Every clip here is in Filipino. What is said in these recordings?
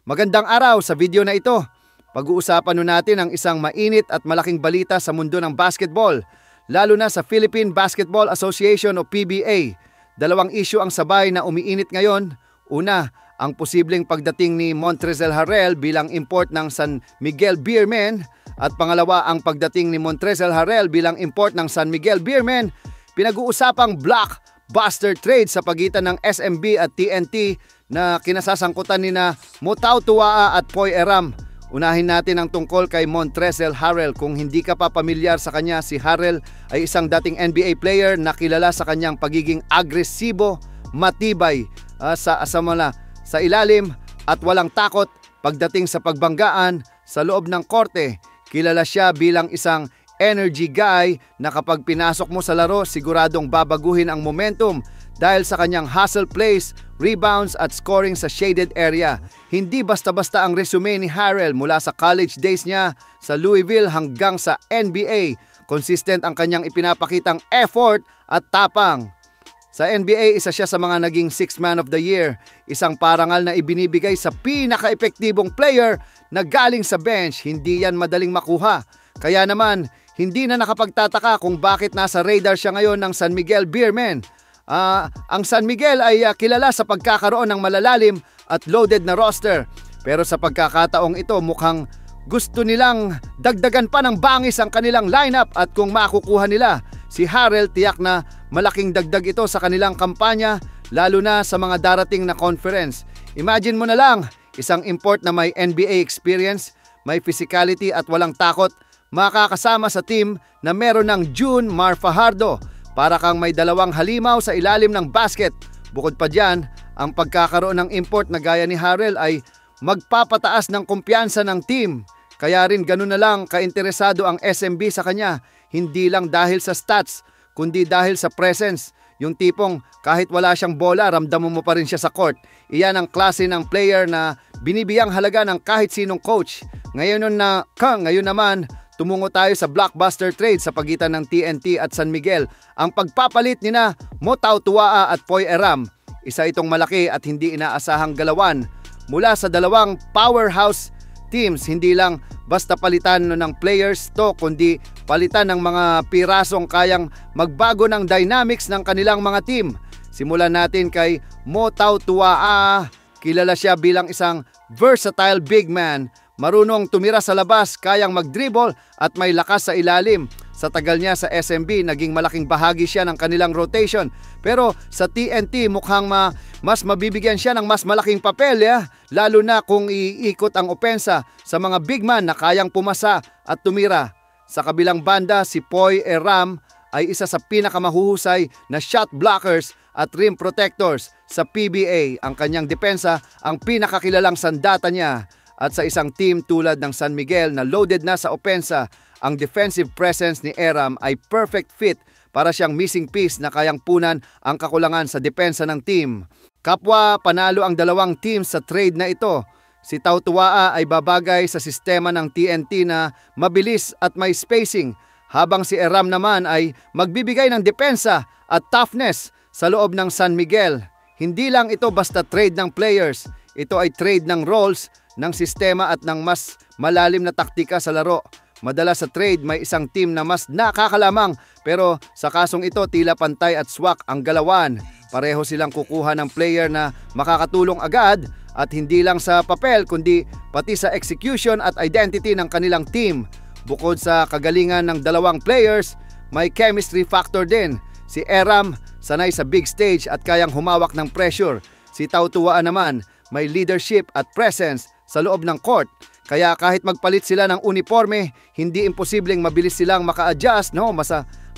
Magandang araw sa video na ito. Pag-uusapan natin ang isang mainit at malaking balita sa mundo ng basketball, lalo na sa Philippine Basketball Association o PBA. Dalawang issue ang sabay na umiinit ngayon. Una, ang posibleng pagdating ni Montrezl Harrell bilang import ng San Miguel Beermen. At pangalawa, ang pagdating ni Montrezl Harrell bilang import ng San Miguel Beermen. Pinag-uusapang blockbuster trade sa pagitan ng SMB at TNT na kinasasangkutan ni na Motau Tuaa at Poy Eram. Unahin natin ang tungkol kay Montrezl Harrell. Kung hindi ka pa pamilyar sa kanya, si Harrell ay isang dating NBA player na kilala sa kanyang pagiging agresibo, matibay sa ilalim at walang takot pagdating sa pagbanggaan sa loob ng korte. Kilala siya bilang isang energy guy na kapag pinasok mo sa laro, siguradong babaguhin ang momentum dahil sa kanyang hustle plays, rebounds at scoring sa shaded area. Hindi basta-basta ang resume ni Harrell mula sa college days niya sa Louisville hanggang sa NBA. Consistent ang kanyang ipinapakitang effort at tapang. Sa NBA, isa siya sa mga naging 6th man of the year, isang parangal na ibinibigay sa pinaka-epektibong player na galing sa bench. Hindi yan madaling makuha. Kaya naman, hindi na nakapagtataka kung bakit nasa radar siya ngayon ng San Miguel Beermen. Ang San Miguel ay kilala sa pagkakaroon ng malalalim at loaded na roster. Pero sa pagkakataong ito, mukhang gusto nilang dagdagan pa ng bangis ang kanilang lineup at kung makukuha nila si Harrell, tiyak na malaking dagdag ito sa kanilang kampanya, lalo na sa mga darating na conference. Imagine mo na lang, isang import na may NBA experience, may physicality at walang takot, makakasama sa team na meron ng June Mar Fajardo. Para kang may dalawang halimaw sa ilalim ng basket. Bukod pa dyan, ang pagkakaroon ng import na gaya ni Harrell ay magpapataas ng kumpiyansa ng team. Kaya rin ganun na lang kainteresado ang SMB sa kanya. Hindi lang dahil sa stats, kundi dahil sa presence. Yung tipong kahit wala siyang bola, ramdam mo pa rin siya sa court. Iyan ang klase ng player na binibiyang halaga ng kahit sinong coach. Ngayon naman, tumungo tayo sa blockbuster trade sa pagitan ng TNT at San Miguel. Ang pagpapalit ni na Motau Tuaa at Poy Eram. Isa itong malaki at hindi inaasahang galawan. Mula sa dalawang powerhouse teams, hindi lang basta palitan ng players to, kundi palitan ng mga pirasong kayang magbago ng dynamics ng kanilang mga team. Simulan natin kay Motau Tuaa. Kilala siya bilang isang versatile big man. Marunong tumira sa labas, kayang mag-dribble at may lakas sa ilalim. Sa tagal niya sa SMB, naging malaking bahagi siya ng kanilang rotation. Pero sa TNT, mukhang mas mabibigyan siya ng mas malaking papel, lalo na kung iikot ang opensa sa mga big man na kayang pumasa at tumira. Sa kabilang banda, si Poy Eram ay isa sa pinakamahuhusay na shot blockers at rim protectors sa PBA. Ang kanyang depensa ang pinakakilalang sandata niya. At sa isang team tulad ng San Miguel na loaded na sa opensa, ang defensive presence ni Eram ay perfect fit para siyang missing piece na kayang punan ang kakulangan sa depensa ng team. Kapwa panalo ang dalawang teams sa trade na ito. Si Tau Tuaa ay babagay sa sistema ng TNT na mabilis at may spacing, habang si Eram naman ay magbibigay ng depensa at toughness sa loob ng San Miguel. Hindi lang ito basta trade ng players, ito ay trade ng roles, ng sistema at ng mas malalim na taktika sa laro. Madalas sa trade may isang team na mas nakakalamang, pero sa kasong ito tila pantay at swak ang galawan. Pareho silang kukuha ng player na makakatulong agad at hindi lang sa papel kundi pati sa execution at identity ng kanilang team. Bukod sa kagalingan ng dalawang players, may chemistry factor din. Si Eram sanay sa big stage at kayang humawak ng pressure. Si Tau Tuaa naman may leadership at presence sa loob ng court. Kaya kahit magpalit sila ng uniforme, hindi imposibleng mabilis silang maka-adjust,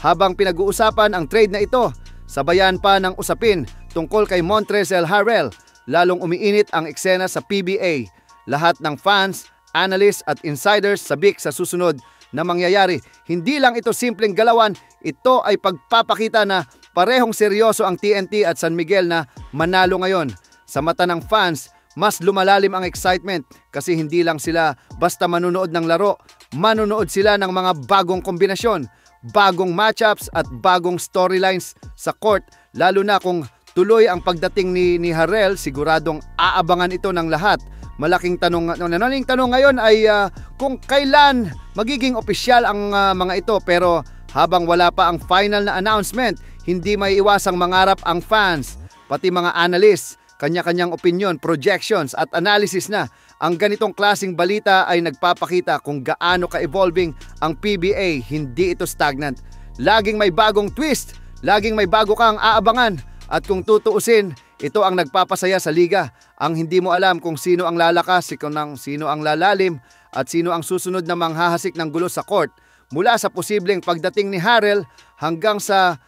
habang pinag-uusapan ang trade na ito. Sabayan pa ng usapin tungkol kay Montrezl Harrell. Lalong umiinit ang eksena sa PBA. Lahat ng fans, analysts at insiders sabik sa susunod na mangyayari. Hindi lang ito simpleng galawan, ito ay pagpapakita na parehong seryoso ang TNT at San Miguel na manalo ngayon. Sa mata ng fans, mas lumalalim ang excitement kasi hindi lang sila basta manunood ng laro, manunood sila ng mga bagong kombinasyon, bagong matchups at bagong storylines sa court, lalo na kung tuloy ang pagdating ni Harrell. Siguradong aabangan ito ng lahat. malaking tanong, ngayon ay kung kailan magiging opisyal ang mga ito. Pero habang wala pa ang final na announcement, hindi may iwasang mangarap ang fans, pati mga analysts, kanya-kanyang opinion, projections at analysis na. Ang ganitong klasing balita ay nagpapakita kung gaano ka-evolving ang PBA, hindi ito stagnant. Laging may bagong twist, laging may bago kang aabangan, at kung tutuusin, ito ang nagpapasaya sa liga. Ang hindi mo alam kung sino ang lalakas, sino ang lalalim, at sino ang susunod na manghahasik ng gulo sa court. Mula sa posibleng pagdating ni Harrell hanggang sa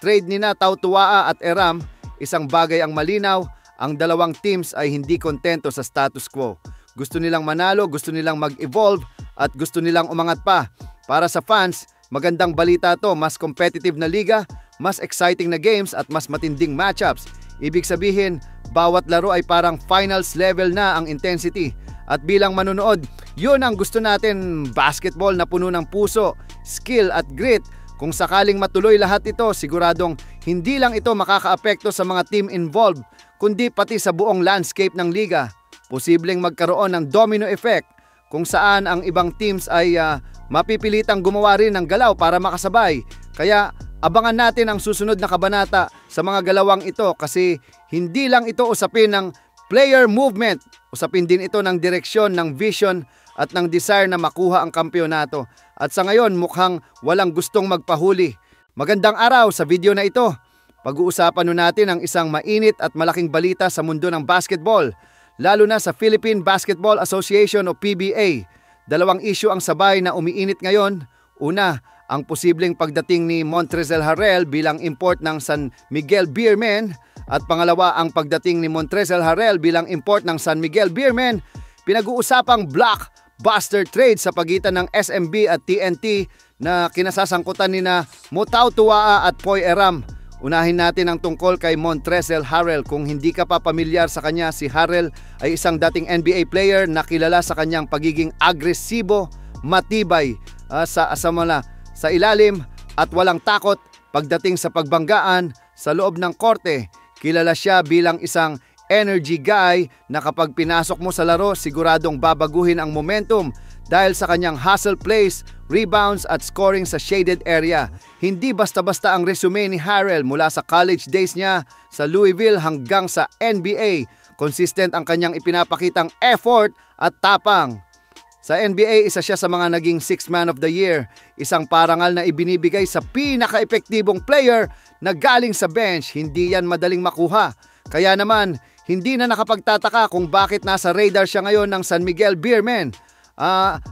trade ni na Tau Tuaa at Eram, isang bagay ang malinaw, ang dalawang teams ay hindi kontento sa status quo. Gusto nilang manalo, gusto nilang mag-evolve, at gusto nilang umangat pa. Para sa fans, magandang balita to, mas competitive na liga, mas exciting na games at mas matinding matchups. Ibig sabihin, bawat laro ay parang finals level na ang intensity. At bilang manonood, yun ang gusto natin, basketball na puno ng puso, skill at grit. Kung sakaling matuloy lahat ito, siguradong hindi lang ito makakaapekto sa mga team involved, kundi pati sa buong landscape ng liga. Posibleng magkaroon ng domino effect kung saan ang ibang teams ay mapipilitang gumawa rin ng galaw para makasabay. Kaya abangan natin ang susunod na kabanata sa mga galawang ito, kasi hindi lang ito usapin ng player movement, usapin din ito ng direksyon, ng vision at ng desire na makuha ang kampyonato. At sa ngayon mukhang walang gustong magpahuli. Magandang araw. Sa video na ito, pag-uusapan natin ang isang mainit at malaking balita sa mundo ng basketball, lalo na sa Philippine Basketball Association o PBA. Dalawang issue ang sabay na umiinit ngayon. Una, ang posibleng pagdating ni Montrezl Harrell bilang import ng San Miguel Beermen, at pangalawa, ang pagdating ni Montrezl Harrell bilang import ng San Miguel Beermen. Pinag-uusapang blockbuster trade sa pagitan ng SMB at TNT na kinasasangkutan ni na Tau Tuaa at Poy Eram. Unahin natin ang tungkol kay Montrezl Harrell. Kung hindi ka pa pamilyar sa kanya, si Harrell ay isang dating NBA player na kilala sa kanyang pagiging agresibo, matibay sa ilalim at walang takot pagdating sa pagbanggaan sa loob ng korte. Kilala siya bilang isang energy guy na kapag pinasok mo sa laro, siguradong babaguhin ang momentum dahil sa kanyang hustle plays, rebounds at scoring sa shaded area. Hindi basta-basta ang resume ni Harrell mula sa college days niya sa Louisville hanggang sa NBA. Consistent ang kanyang ipinapakitang effort at tapang. Sa NBA, isa siya sa mga naging 6th Man of the Year, isang parangal na ibinibigay sa pinaka-epektibong player na galing sa bench. Hindi yan madaling makuha. Kaya naman, hindi na nakapagtataka kung bakit nasa radar siya ngayon ng San Miguel Beermen.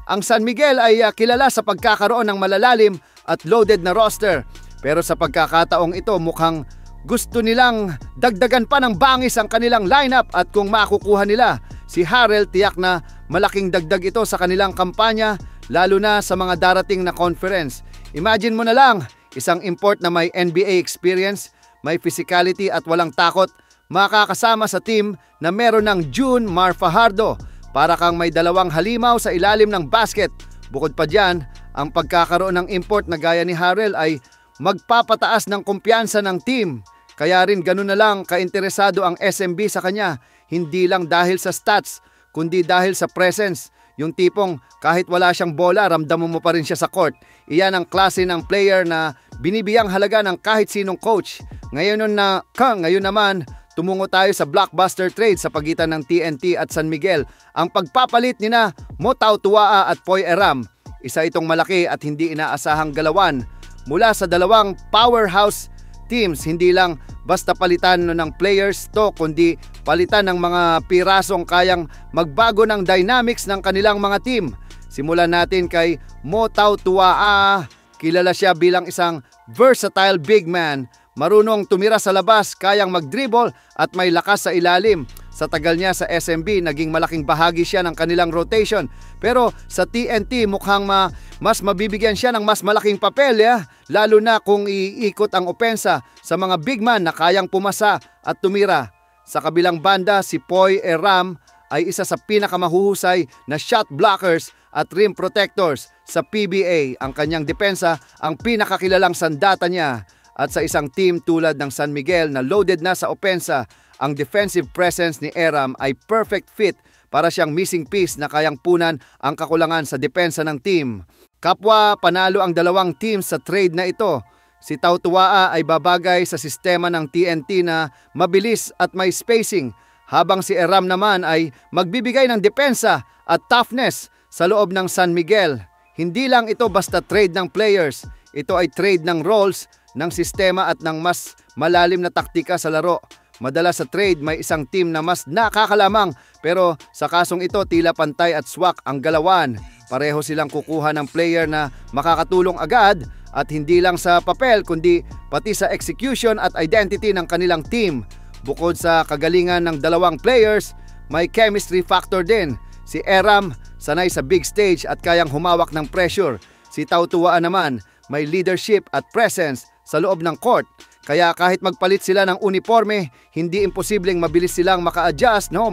Ang San Miguel ay kilala sa pagkakaroon ng malalalim at loaded na roster. Pero sa pagkakataong ito, mukhang gusto nilang dagdagan pa ng bangis ang kanilang lineup, at kung makukuha nila si Harrell, tiyak na malaking dagdag ito sa kanilang kampanya, lalo na sa mga darating na conference. Imagine mo na lang, isang import na may NBA experience, may physicality at walang takot, makakasama sa team na meron ng June Mar Fajardo. Para kang may dalawang halimaw sa ilalim ng basket. Bukod pa dyan, ang pagkakaroon ng import na gaya ni Harrell ay magpapataas ng kumpiyansa ng team. Kaya rin ganun na lang kainteresado ang SMB sa kanya, hindi lang dahil sa stats, kundi dahil sa presence. Yung tipong kahit wala siyang bola, ramdam mo pa rin siya sa court. Iyan ang klase ng player na binibiyang halaga ng kahit sinong coach. Ngayon naman, tumungo tayo sa blockbuster trade sa pagitan ng TNT at San Miguel. Ang pagpapalit ni na Tau Tuaa at Poy Eram. Isa itong malaki at hindi inaasahang galawan. Mula sa dalawang powerhouse teams, hindi lang basta palitan ng players to, kundi palitan ng mga pirasong kayang magbago ng dynamics ng kanilang mga team. Simulan natin kay Tau Tuaa. Kilala siya bilang isang versatile big man. Marunong tumira sa labas, kayang mag-dribble at may lakas sa ilalim. Sa tagal niya sa SMB, naging malaking bahagi siya ng kanilang rotation. Pero sa TNT, mukhang mas mabibigyan siya ng mas malaking papel, lalo na kung iikot ang opensa sa mga big man na kayang pumasa at tumira. Sa kabilang banda, si Poy Eram ay isa sa pinakamahuhusay na shot blockers at rim protectors sa PBA. Ang kanyang depensa ang pinakakilalang sandata niya. At sa isang team tulad ng San Miguel na loaded na sa opensa, ang defensive presence ni Eram ay perfect fit para siyang missing piece na kayang punan ang kakulangan sa depensa ng team. Kapwa panalo ang dalawang teams sa trade na ito. Si Tau Tuaa ay babagay sa sistema ng TNT na mabilis at may spacing, habang si Eram naman ay magbibigay ng depensa at toughness sa loob ng San Miguel. Hindi lang ito basta trade ng players, ito ay trade ng roles, ng sistema at ng mas malalim na taktika sa laro. Madalas sa trade may isang team na mas nakakalamang, pero sa kasong ito tila pantay at swak ang galawan. Pareho silang kukuha ng player na makakatulong agad at hindi lang sa papel kundi pati sa execution at identity ng kanilang team. Bukod sa kagalingan ng dalawang players, may chemistry factor din. Si Eram sanay sa big stage at kayang humawak ng pressure. Si Tau Tuaa naman may leadership at presence sa loob ng court. Kaya kahit magpalit sila ng uniforme, hindi imposibleng mabilis silang maka-adjust, no?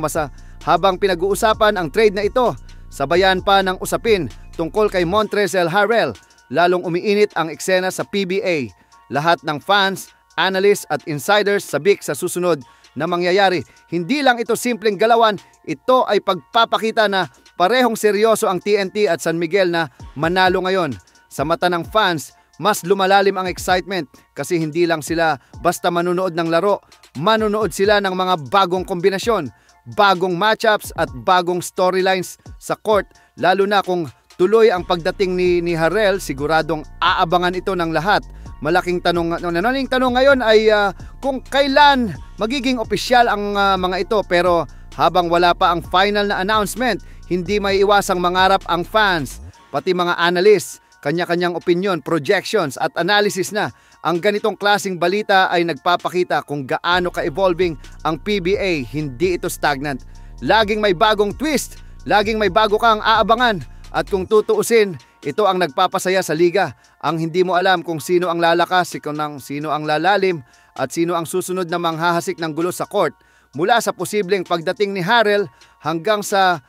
Habang pinag-uusapan ang trade na ito, sabayan pa ng usapin tungkol kay Montrezl Harrell. Lalong umiinit ang eksena sa PBA. Lahat ng fans, analysts at insiders sabik sa susunod na mangyayari. Hindi lang ito simpleng galawan, ito ay pagpapakita na parehong seryoso ang TNT at San Miguel na manalo ngayon. Sa mata ng fans, mas lumalalim ang excitement kasi hindi lang sila basta manunood ng laro, manunood sila ng mga bagong kombinasyon, bagong matchups at bagong storylines sa court. Lalo na kung tuloy ang pagdating ni Harrell, siguradong aabangan ito ng lahat. Malaking tanong ngayon ay kung kailan magiging opisyal ang mga ito, pero habang wala pa ang final na announcement, hindi may iwasang mangarap ang fans, pati mga analysts. Kanya-kanyang opinion, projections at analysis na. Ang ganitong klaseng balita ay nagpapakita kung gaano ka-evolving ang PBA, hindi ito stagnant. Laging may bagong twist, laging may bago kang aabangan. At kung tutuusin, ito ang nagpapasaya sa liga. Ang hindi mo alam kung sino ang lalakas, sino ang lalalim, at sino ang susunod na manghahasik ng gulo sa court. Mula sa posibleng pagdating ni Harrell hanggang sa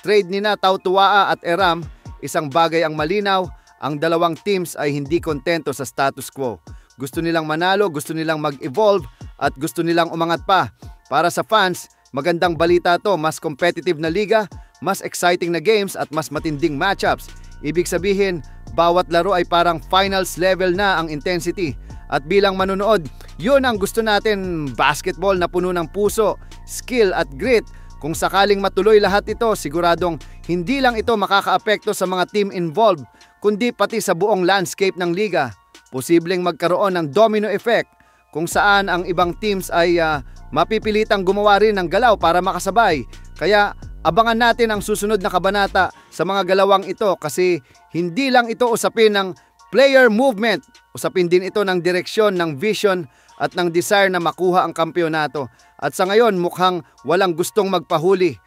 trade ni Tau Tuaa at Eram, isang bagay ang malinaw, ang dalawang teams ay hindi kontento sa status quo. Gusto nilang manalo, gusto nilang mag-evolve at gusto nilang umangat pa. Para sa fans, magandang balita to, mas competitive na liga, mas exciting na games at mas matinding matchups. Ibig sabihin, bawat laro ay parang finals level na ang intensity. At bilang manonood, yun ang gusto natin, basketball na puno ng puso, skill at grit. Kung sakaling matuloy lahat ito, siguradong hindi lang ito makakaapekto sa mga team involved, kundi pati sa buong landscape ng liga. Posibleng magkaroon ng domino effect kung saan ang ibang teams ay mapipilitang gumawa rin ng galaw para makasabay. Kaya abangan natin ang susunod na kabanata sa mga galawang ito kasi hindi lang ito usapin ng player movement, usapin din ito ng direksyon, ng vision at ng desire na makuha ang kampeonato. At sa ngayon mukhang walang gustong magpahuli.